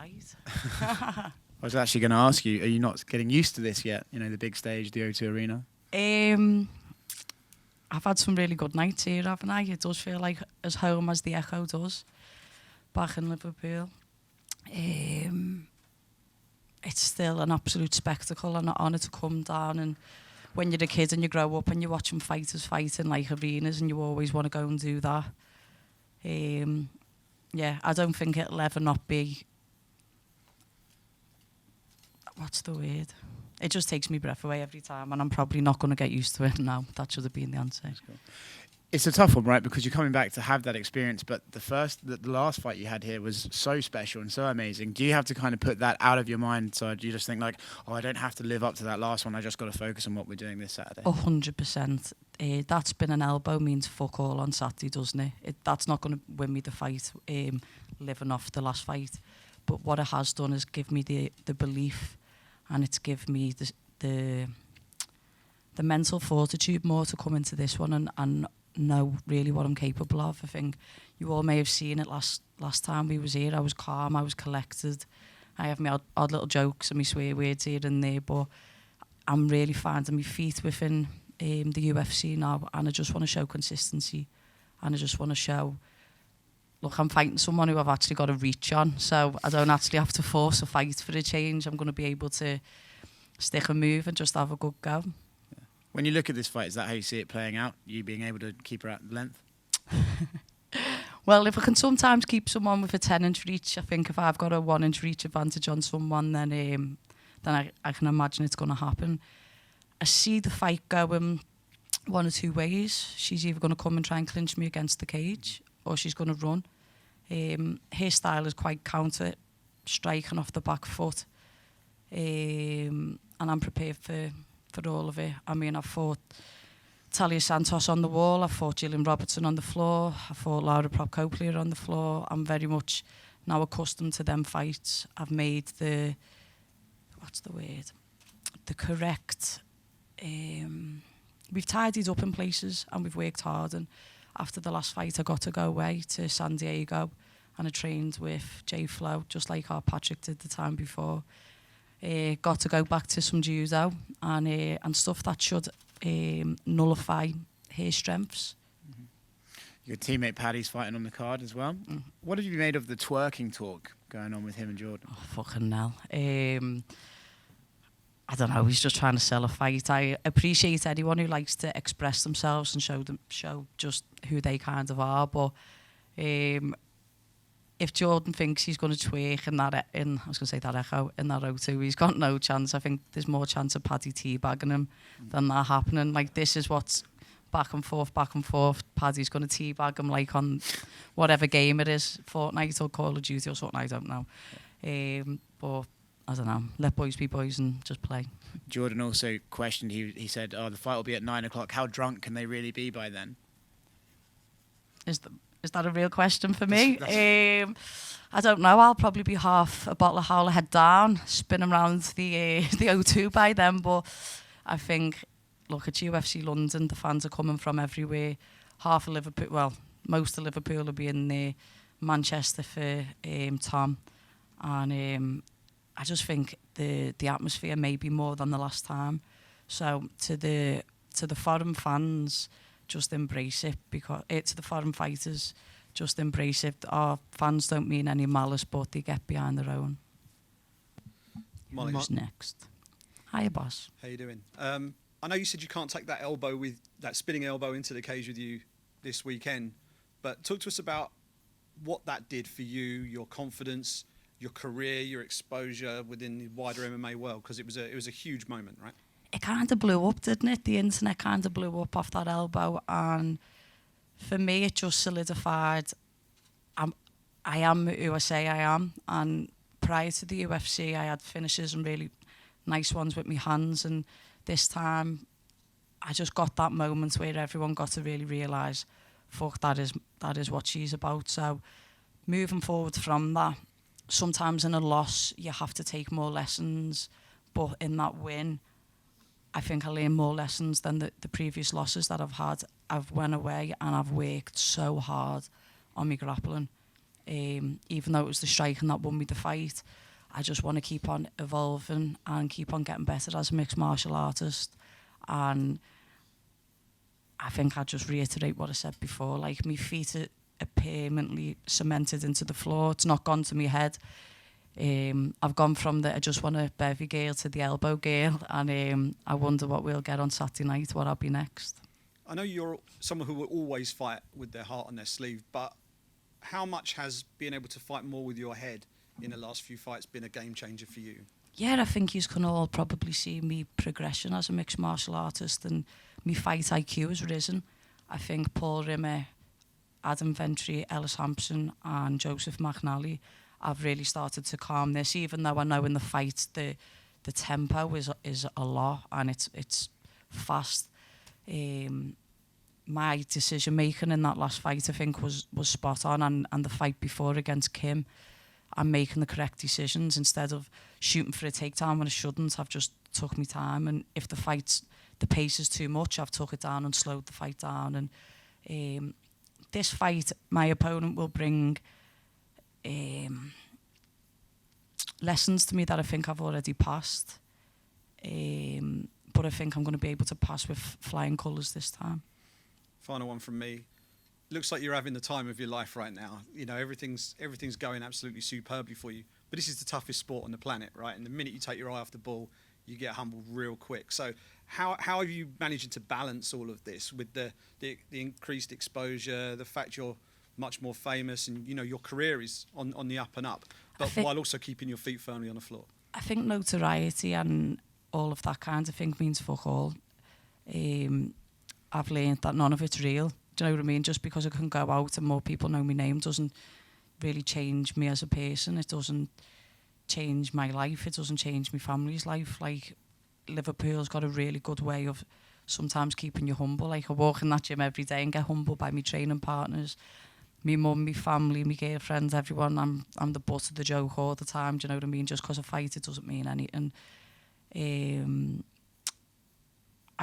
fight. I was actually going to ask you, are you not getting used to this yet? You know, the big stage, the O2 Arena? I've had some really good nights here, haven't I? It does feel like as home as the Echo does, back in Liverpool. It's still an absolute spectacle and an honour to come down, and when you're a kid and you grow up and you're watching fighters fight in like arenas and you always want to go and do that. Yeah, I don't think it'll ever not be, what's the word? It just takes me breath away every time, and I'm probably not going to get used to it now. That should have been the answer. That's cool. It's a tough one, right? Because you're coming back to have that experience, but the last fight you had here was so special and so amazing. Do you have to kind of put that out of your mind? So do you just think like, oh, I don't have to live up to that last one. I just got to focus on what we're doing this Saturday? 100%. That spin and elbow means fuck all on Saturday, doesn't it? That's not going to win me the fight, living off the last fight. But what it has done is give me the belief, and it's given me the mental fortitude more to come into this one and know really what I'm capable of. I think you all may have seen it last time we was here. I was calm, I was collected. I have my odd little jokes and my swear words here and there, but I'm really finding my feet within the UFC now, and I just want to show consistency, and I just want to show, look, I'm fighting someone who I've actually got a reach on, so I don't actually have to force a fight for a change. I'm going to be able to stick and move and just have a good go. When you look at this fight, is that how you see it playing out? You being able to keep her at length? Well, if I can sometimes keep someone with a 10-inch reach, I think if I've got a 1-inch reach advantage on someone, then I can imagine it's going to happen. I see the fight going one or two ways. She's either going to come and try and clinch me against the cage, or she's going to run. Her style is quite counter, striking off the back foot. And I'm prepared for all of it. I mean, I've fought Talia Santos on the wall, I've fought Gillian Robertson on the floor, I fought Laura Prokoplia on the floor. I'm very much now accustomed to them fights. I've made the correct, we've tidied up in places and we've worked hard, and after the last fight I got to go away to San Diego and I trained with Jay Flo, just like our Patrick did the time before. Got to go back to some judo and stuff that should nullify her strengths. Mm-hmm. Your teammate Paddy's fighting on the card as well. What have you made of the twerking talk going on with him and Jordan? Oh, fucking hell. I don't know, he's just trying to sell a fight. I appreciate anyone who likes to express themselves and show just who they kind of are, but if Jordan thinks he's going to twerk in that Echo, in that O2, he's got no chance. I think there's more chance of Paddy teabagging him than that happening. Like, this is what's back and forth. Paddy's going to teabag him, like, on whatever game it is, Fortnite or Call of Duty or something, I don't know. But, I don't know, let boys be boys and just play. Jordan also questioned, he said, the fight will be at 9 o'clock. How drunk can they really be by then? Is that a real question for me? I don't know. I'll probably be half a bottle of Howler head down, spinning around the O2 by then. But I think, look, at UFC London, the fans are coming from everywhere. Half of Liverpool, well, most of Liverpool will be in there. Manchester for Tom. And I just think the atmosphere may be more than the last time. So to the foreign fans, just embrace it, because to the foreign fighters, just embrace it. Our fans don't mean any malice, but they get behind their own. Molly. Who's next? Hiya, boss. How you doing? I know you said you can't take that spinning elbow into the cage with you this weekend, but talk to us about what that did for you, your confidence, your career, your exposure within the wider MMA world, because it was a huge moment, right? It kind of blew up, didn't it? The internet kind of blew up off that elbow, and for me it just solidified I am who I say I am. And prior to the UFC I had finishes and really nice ones with my hands, and this time I just got that moment where everyone got to really realise, fuck, that is what she's about. So moving forward from that, sometimes in a loss you have to take more lessons, but in that win I think I learned more lessons than the previous losses that I've had. I've went away and I've worked so hard on my grappling. Even though it was the striking that won me the fight, I just want to keep on evolving and keep on getting better as a mixed martial artist. And I think I'll just reiterate what I said before, like my feet are permanently cemented into the floor. It's not gone to my head. I've gone from the I just want a bevy girl to the elbow girl, and I wonder what we'll get on Saturday night, what I'll be next. I know you're someone who will always fight with their heart on their sleeve, but how much has being able to fight more with your head in the last few fights been a game changer for you? Yeah, I think you can all probably see me progression as a mixed martial artist, and my fight IQ has risen. I think Paul Rimmer, Adam Ventry, Ellis Hampson and Joseph McNally, I've really started to calm this, even though I know in the fight the tempo is a lot and it's fast. My decision making in that last fight, I think, was spot on, and the fight before against Kim, I'm making the correct decisions instead of shooting for a takedown when I shouldn't. I've just took my time, and if the pace is too much, I've took it down and slowed the fight down. And this fight, my opponent will bring lessons to me that I think I've already passed, but I think I'm going to be able to pass with flying colours this time. Final one from me. Looks like you're having the time of your life right now. You know, everything's going absolutely superbly for you. But this is the toughest sport on the planet, right? And the minute you take your eye off the ball, you get humbled real quick. So how are you managing to balance all of this with the increased exposure, the fact you're much more famous, and you know your career is on the up and up, but while also keeping your feet firmly on the floor? I think notoriety and all of that kind of thing means fuck all. I've learned that none of it's real. Do you know what I mean? Just because I can go out and more people know my name doesn't really change me as a person. It doesn't change my life. It doesn't change my family's life. Like, Liverpool's got a really good way of sometimes keeping you humble. Like, I walk in that gym every day and get humbled by my training partners, me mum, my family, my girlfriends, everyone. I'm the butt of the joke all the time. Do you know what I mean? Just because I fight, it doesn't mean anything.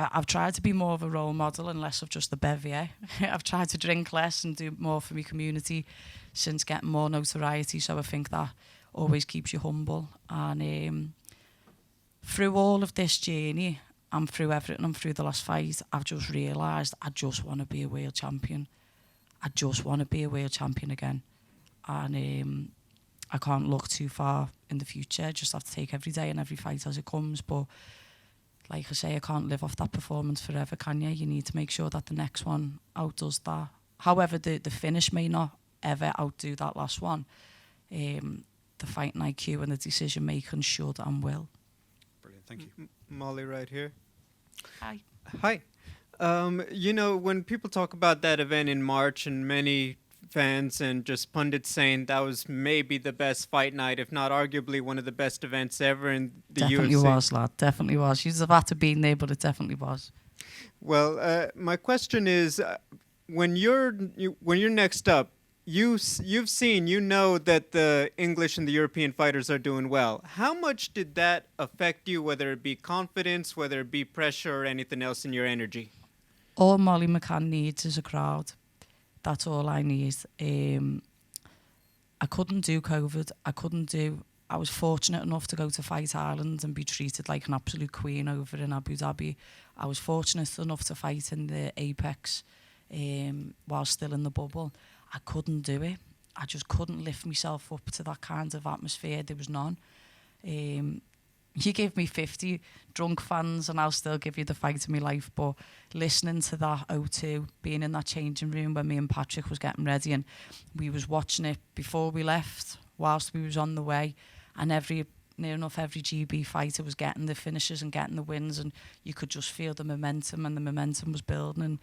I've tried to be more of a role model and less of just the bevier. I've tried to drink less and do more for my community since getting more notoriety. So I think that always keeps you humble. And through all of this journey and through everything and through the last fight, I've just realised I just want to be a world champion. I just want to be a world champion again. And I can't look too far in the future. I just have to take every day and every fight as it comes. But like I say, I can't live off that performance forever, can you? You need to make sure that the next one outdoes that. However, the finish may not ever outdo that last one. The fighting IQ and the decision making should and will. Brilliant, thank you. Molly right here. Hi. Hi. You know, when people talk about that event in March, and many fans and just pundits saying that was maybe the best fight night, if not arguably one of the best events ever in the UFC. Definitely was, lad. Definitely was. You'd have had to be there, but it definitely was. Well, my question is, when you're next up, you've seen, you know that the English and the European fighters are doing well. How much did that affect you, whether it be confidence, whether it be pressure, or anything else in your energy? All Molly McCann needs is a crowd. That's all I need. I couldn't do COVID. I was fortunate enough to go to Fight Island and be treated like an absolute queen over in Abu Dhabi. I was fortunate enough to fight in the Apex while still in the bubble. I couldn't do it. I just couldn't lift myself up to that kind of atmosphere. There was none. You give me 50 drunk fans and I'll still give you the fight of my life. But listening to that O2, being in that changing room when me and Patrick was getting ready, and we was watching it before we left, whilst we was on the way, and near enough every GB fighter was getting the finishes and getting the wins, and you could just feel the momentum, and the momentum was building. And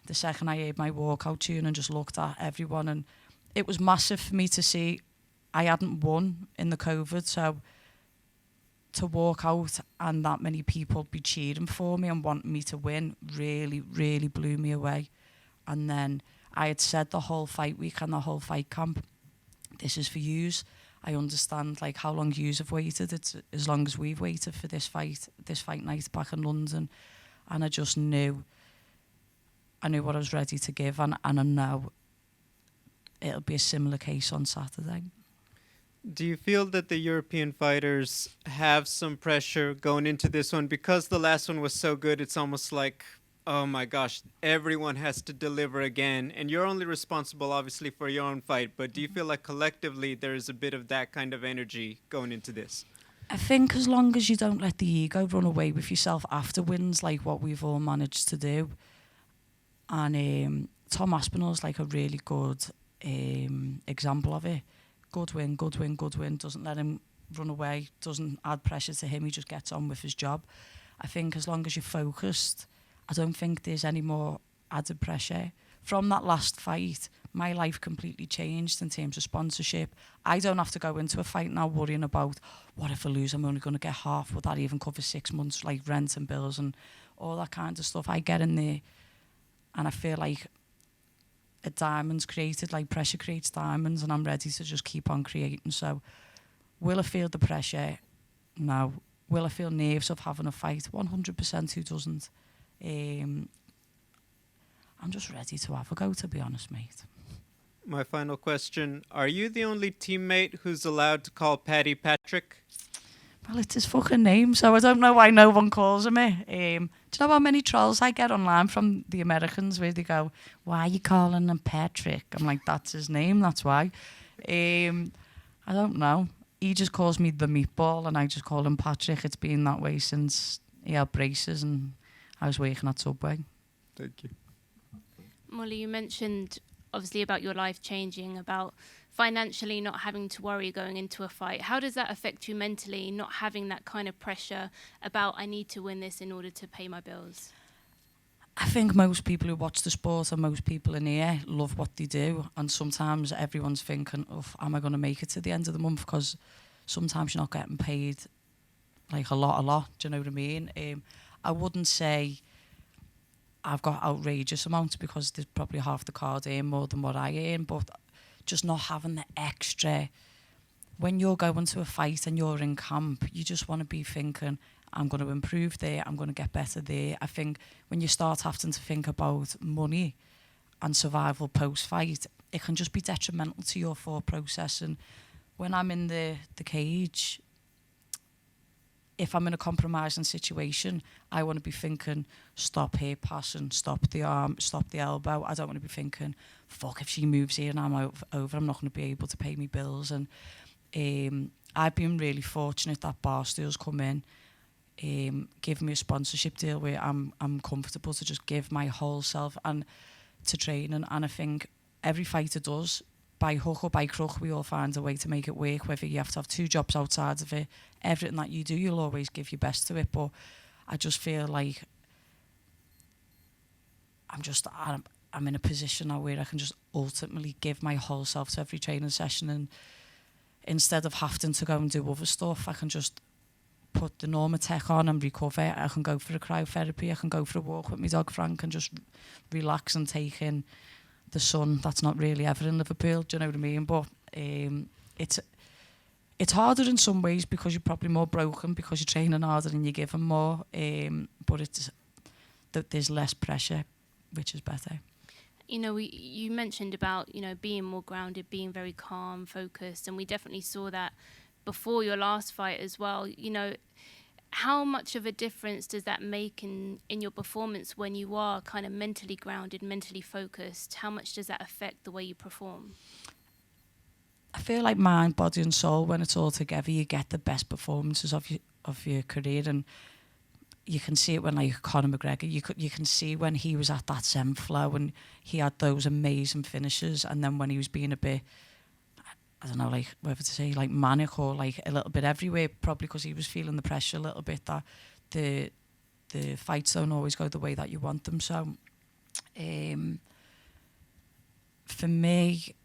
the second I heard my walkout tune and just looked at everyone, and it was massive for me to see I hadn't won in the COVID, so to walk out and that many people be cheering for me and wanting me to win really, really blew me away. And then I had said the whole fight week and the whole fight camp, this is for yous. I understand like how long yous have waited. It's as long as we've waited for this fight night back in London. And I just knew what I was ready to give. And I know it'll be a similar case on Saturday. Do you feel that the European fighters have some pressure going into this one? Because the last one was so good, it's almost like, oh my gosh, everyone has to deliver again. And you're only responsible, obviously, for your own fight. But do you feel like collectively there is a bit of that kind of energy going into this? I think as long as you don't let the ego run away with yourself after wins, like what we've all managed to do. And Tom Aspinall's like a really good example of it. Good win, good win, good win. Doesn't let him run away, doesn't add pressure to him. He just gets on with his job. I think as long as you're focused, I don't think there's any more added pressure. From that last fight, my life completely changed in terms of sponsorship. I don't have to go into a fight now worrying about, what if I lose? I'm only going to get half. Would that even cover 6 months, like rent and bills and all that kind of stuff? I get in there and I feel like a diamond's created, like pressure creates diamonds, and I'm ready to just keep on creating. So will I feel the pressure? No. Will I feel nerves of having a fight? 100%. Who doesn't? I'm just ready to have a go, to be honest, mate. My final question, are you the only teammate who's allowed to call Paddy Patrick? Well, it's his fucking name, so I don't know why no one calls him it. Do you know how many trolls I get online from the Americans where they go, why are you calling him Patrick? I'm like, that's his name, that's why. I don't know. He just calls me the meatball and I just call him Patrick. It's been that way since he had braces and I was working at Subway. Thank you. Molly, you mentioned obviously about your life changing, about financially not having to worry going into a fight. How does that affect you mentally, not having that kind of pressure about, I need to win this in order to pay my bills? I think most people who watch the sport and most people in here love what they do, and sometimes everyone's thinking, am I going to make it to the end of the month? Because sometimes you're not getting paid like a lot, do you know what I mean? I wouldn't say I've got outrageous amounts because there's probably half the card earn more than what I earn, but just not having the extra. When you're going to a fight and you're in camp, you just want to be thinking, I'm going to improve there, I'm going to get better there. I think when you start having to think about money and survival post-fight, it can just be detrimental to your thought process. And when I'm in the cage, if I'm in a compromising situation, I want to be thinking, stop here passing, stop the arm, stop the elbow. I don't want to be thinking, fuck, if she moves here and I'm over, I'm not going to be able to pay me bills. And I've been really fortunate that Barstool's come in, give me a sponsorship deal where I'm comfortable to just give my whole self and to training. And I think every fighter does. By hook or by crook, we all find a way to make it work, whether you have to have 2 jobs outside of it. Everything that you do, you'll always give your best to it. But I just feel like I'm in a position now where I can just ultimately give my whole self to every training session, and instead of having to go and do other stuff, I can just put the Normatec on and recover. I can go for a cryotherapy, I can go for a walk with my dog Frank and just relax and take in the sun that's not really ever in Liverpool, do you know what I mean? But it's harder in some ways because you're probably more broken because you're training harder and you're giving more, but there's less pressure, which is better. You know, you mentioned about, you know, being more grounded, being very calm, focused, and we definitely saw that before your last fight as well. You know, how much of a difference does that make in your performance when you are kind of mentally grounded, mentally focused? How much does that affect the way you perform? I feel like mind, body and soul, when it's all together, you get the best performances of your career. And you can see it when, like, Conor McGregor, you can see when he was at that Zen flow and he had those amazing finishes, and then when he was being a bit, I don't know, like, whether to say, like, manic or, like, a little bit everywhere, probably because he was feeling the pressure a little bit, that the fights don't always go the way that you want them. So, for me,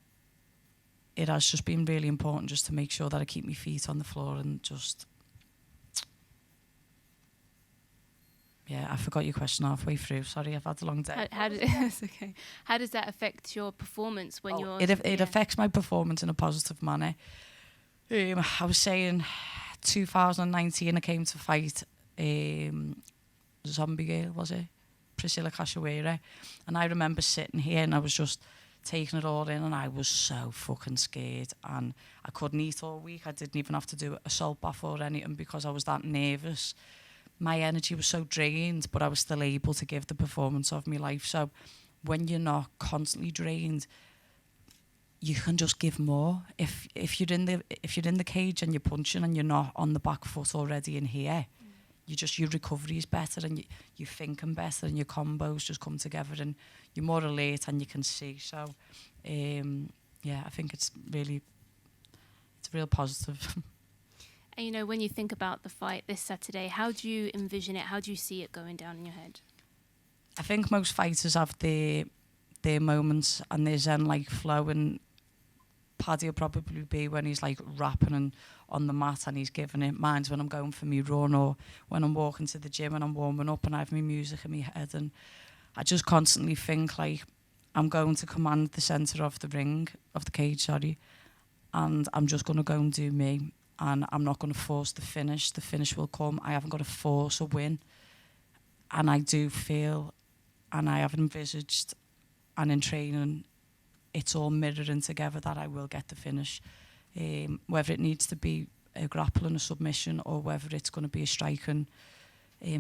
it has just been really important just to make sure that I keep my feet on the floor and just... Yeah, I forgot your question halfway through. Sorry, I've had a long day. It's okay. How does that affect your performance when you're... It affects my performance in a positive manner. I was saying 2019 I came to fight Zombie Girl, was it? Priscilla Cachoeira. And I remember sitting here and I was just taking it all in, and I was so fucking scared, and I couldn't eat all week. I didn't even have to do a salt bath or anything because I was that nervous. My energy was so drained, but I was still able to give the performance of my life. So when you're not constantly drained, you can just give more. If you're in the cage and you're punching and you're not on the back foot already in here, your recovery is better, and you're thinking better, and your combos just come together, and you're more alert and you can see. So I think it's a real positive. And, you know, when you think about the fight this Saturday, how do you envision it? How do you see it going down in your head? I think most fighters have their moments and their zen-like flow, and Paddy will probably be when he's like rapping and on the mat and he's giving it. Mine's when I'm going for me run, or when I'm walking to the gym and I'm warming up and I have my music in my head, and I just constantly think like I'm going to command the centre of the ring, of the cage, and I'm just going to go and do me, and I'm not going to force the finish. The finish will come. I haven't got to force a win, and I do feel, and I have envisaged, and in training, it's all mirroring together that I will get the finish. Whether it needs to be a grapple and a submission, or whether it's going to be a striking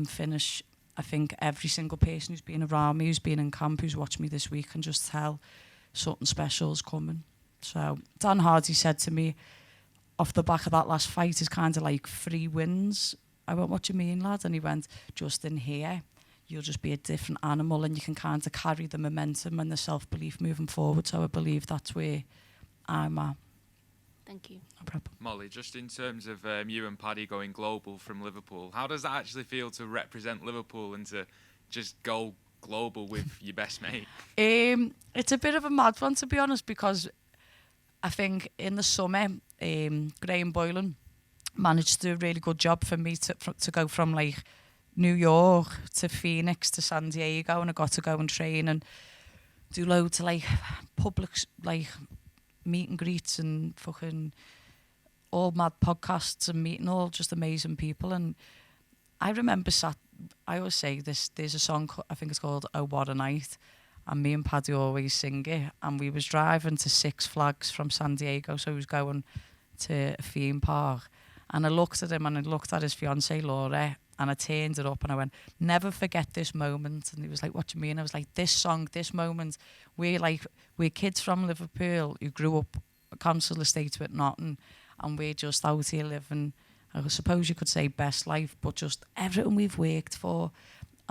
finish, I think every single person who's been around me, who's been in camp, who's watched me this week, can just tell something special is coming. So Dan Hardy said to me, off the back of that last fight, is kind of like 3 wins. I went, what do you mean, lad? And he went, just in here, you'll just be a different animal, and you can kind of carry the momentum and the self-belief moving forward. So I believe that's where I'm at. Thank you. No problem. Molly, just in terms of you and Paddy going global from Liverpool, how does that actually feel to represent Liverpool and to just go global with your best mate? It's a bit of a mad one, to be honest, because I think in the summer, Graham Boylan managed to do a really good job for me to go from like New York to Phoenix to San Diego, and I got to go and train and do loads of like public like meet and greets and fucking all mad podcasts and meeting all just amazing people. And I remember I always say this, there's a song, I think it's called Oh What a Night, and me and Paddy always sing it, and we was driving to Six Flags from San Diego, so he was going to a theme park, and I looked at him and I looked at his fiancée Laura, and I turned it up and I went, never forget this moment. And he was like, what do you mean? I was like, this song, this moment. We're kids from Liverpool who grew up a council estate with nothing, and we're just out here living, I suppose you could say, best life, but just everything we've worked for.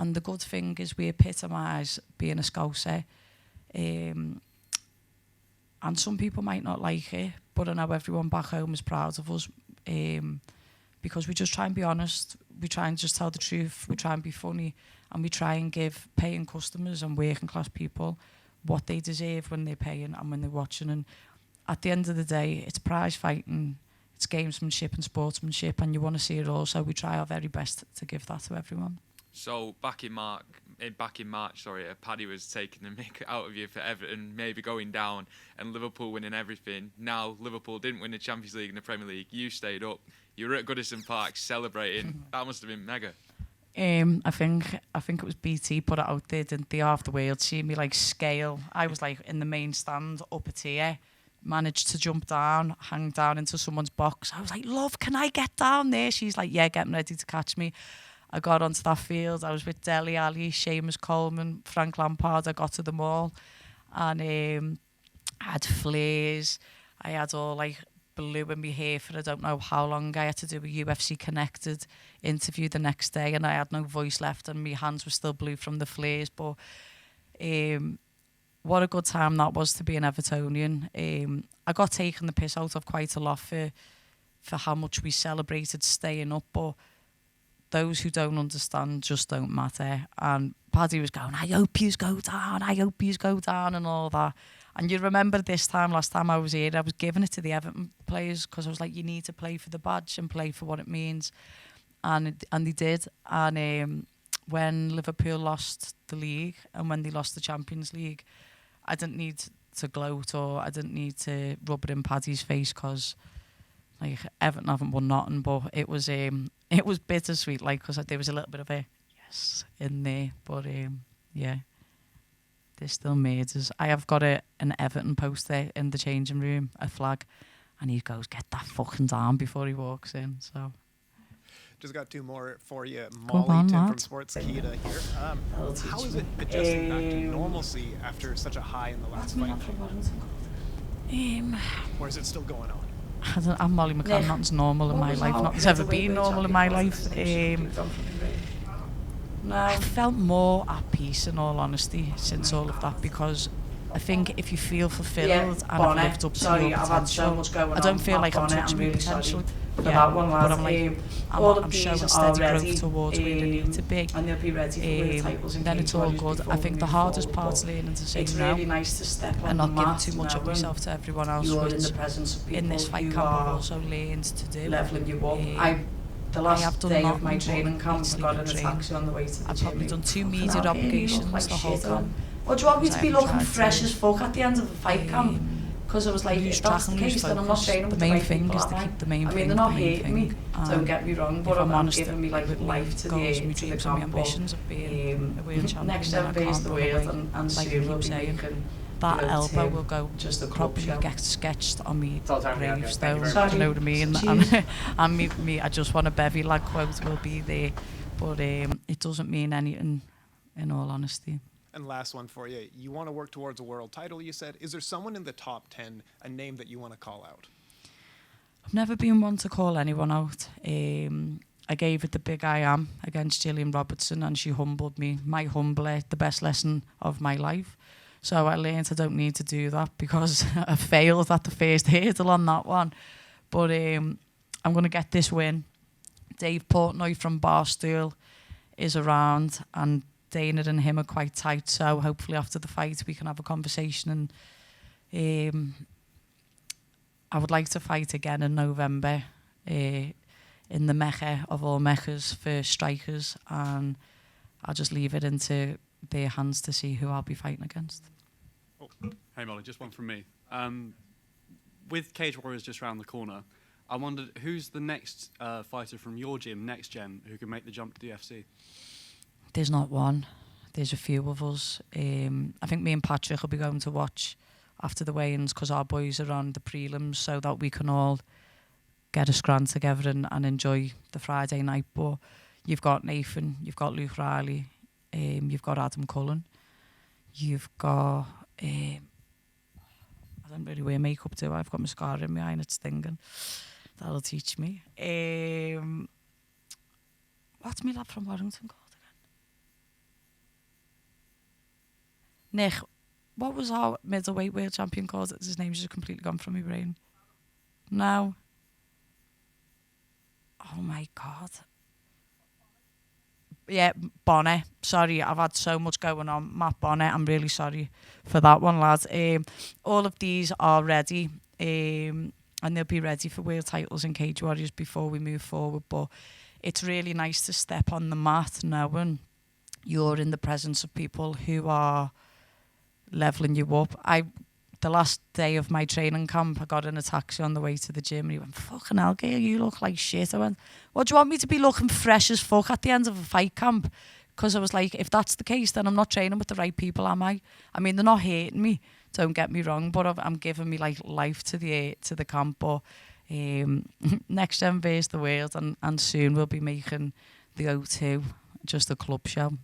And the good thing is we epitomise being a Scouser. And some people might not like it, but I know everyone back home is proud of us, because we just try and be honest. We try and just tell the truth. We try and be funny, and we try and give paying customers and working class people what they deserve when they're paying and when they're watching. And at the end of the day, it's prize fighting, it's gamesmanship and sportsmanship, and you want to see it all. So we try our very best to give that to everyone. So back in March, Paddy was taking the mick out of you for Everton, maybe going down, and Liverpool winning everything. Now Liverpool didn't win the Champions League and the Premier League. You stayed up. You were at Goodison Park celebrating. That must have been mega. I think it was BT put it out there, didn't they? Half the world see me like scale. I was like in the main stand up a tier, managed to jump down, hang down into someone's box. I was like, love, can I get down there? She's like, yeah, getting ready to catch me. I got onto that field. I was with Dele Alli, Seamus Coleman, Frank Lampard. I got to them all, and I had flares. I had all like blue in my hair for I don't know how long. I had to do a UFC Connected interview the next day, and I had no voice left, and my hands were still blue from the flares. But what a good time that was to be an Evertonian. I got taken the piss out of quite a lot for how much we celebrated staying up, but those who don't understand just don't matter. And Paddy was going, I hope yous go down, and all that. And you remember this time, last time I was here, I was giving it to the Everton players, because I was like, you need to play for the badge and play for what it means. And they did. And when Liverpool lost the league and when they lost the Champions League, I didn't need to gloat, or I didn't need to rub it in Paddy's face, because like Everton haven't won nothing. But it was bittersweet, like, because there was a little bit of a yes in there. But yeah. There's still murders. I have got an Everton poster in the changing room, a flag, and he goes, "Get that fucking down," before he walks in. So. Just got two more for you. Go Molly, on, Tim lad. from Sportskeeda here. How is it adjusting back to normalcy after such a high in the last fight? Or is it still going on? I'm Molly McCann. Nothing's normal in my life. Nothing's ever been normal in my life. I felt more at peace, in all honesty, since all of that, because I think if you feel fulfilled and have lived up to your potential, I don't feel like I'm touching my potential. But I'm like, I'm showing steady growth towards where I need to be. And they'll be ready for world titles in Then it's all good. I think the hardest part's learning to say no, really nice to step on and not the giving mat too much of myself to everyone else, you're which in the presence of people in this fight camp I've also learned to do. leveling you up. The I last have done day nothing of my but training camp, I sleep got in and a train. taxi on the way to the I've gym. probably done 2 Fucking media hell, Ian, you look obligations like the whole shit, time. Or do you want me to be I've looking tried fresh to, as fuck at the end of the fight camp? Because I was like, lose if that's track the and lose case, then I'm not focus. training with The the main right thing people, is to am I? keep the main I thing mean, they're not the main hating me, thing. don't get me wrong, but If I'm I'm honest, giving me like with life to goals, my the dreams and my camp. ambitions of being a world champion, Next and I 7 days can't the run world, away. and Like soon you we'll be saying, making that you know, elbow Tim, will go just a club probably show. get sketched on me gravestone. much. Do you know what I mean? Cheers. And me, I just want a bevy lad quote will be there, but it doesn't mean anything, in all honesty. And last one for you. You want to work towards a world title, you said. Is there someone in the top 10, a name that you want to call out? I've never been one to call anyone out. I gave it the big I am against Gillian Robertson, and she humbled me. My humbler, the best lesson of my life. So I learned I don't need to do that, because I failed at the first hurdle on that one. But I'm going to get this win. Dave Portnoy from Barstool is around, and Dana and him are quite tight. So hopefully after the fight we can have a conversation. And I would like to fight again in November in the Mecca of all Meccas for strikers, and I'll just leave it into their hands to see who I'll be fighting against. Oh, hey Molly, just one from me. With Cage Warriors just around the corner, I wondered who's the next fighter from your gym, Next Gen, who can make the jump to the UFC? There's not one. There's a few of us. I think me and Patrick will be going to watch after the weigh-ins, because our boys are on the prelims, so that we can all get a scran together and enjoy the Friday night. But you've got Nathan, you've got Luke Riley, you've got Adam Cullen, you've got... I don't really wear makeup, do I? I've got mascara in my eye and it's stinging. That'll teach me. What's my lad from Warrington called again? Nick, what was our middleweight world champion called? His name's just completely gone from my brain. No. Oh my God. Yeah, Bonnet. Sorry, I've had so much going on. Matt Bonnet, I'm really sorry for that one, lads. All of these are ready, and they'll be ready for world titles in Cage Warriors before we move forward. But it's really nice to step on the mat knowing you're in the presence of people who are leveling you up. The last day of my training camp, I got in a taxi on the way to the gym, and he went, "Fucking hell, Gail, you look like shit." I went, "What, do you want me to be looking fresh as fuck at the end of a fight camp?" Because I was like, if that's the case, then I'm not training with the right people, am I? I mean, they're not hating me, don't get me wrong, but I'm giving me like life to the camp. But Next Gen versus the world, and soon we'll be making the O2 just a club show.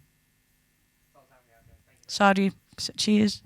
Sorry, cheers.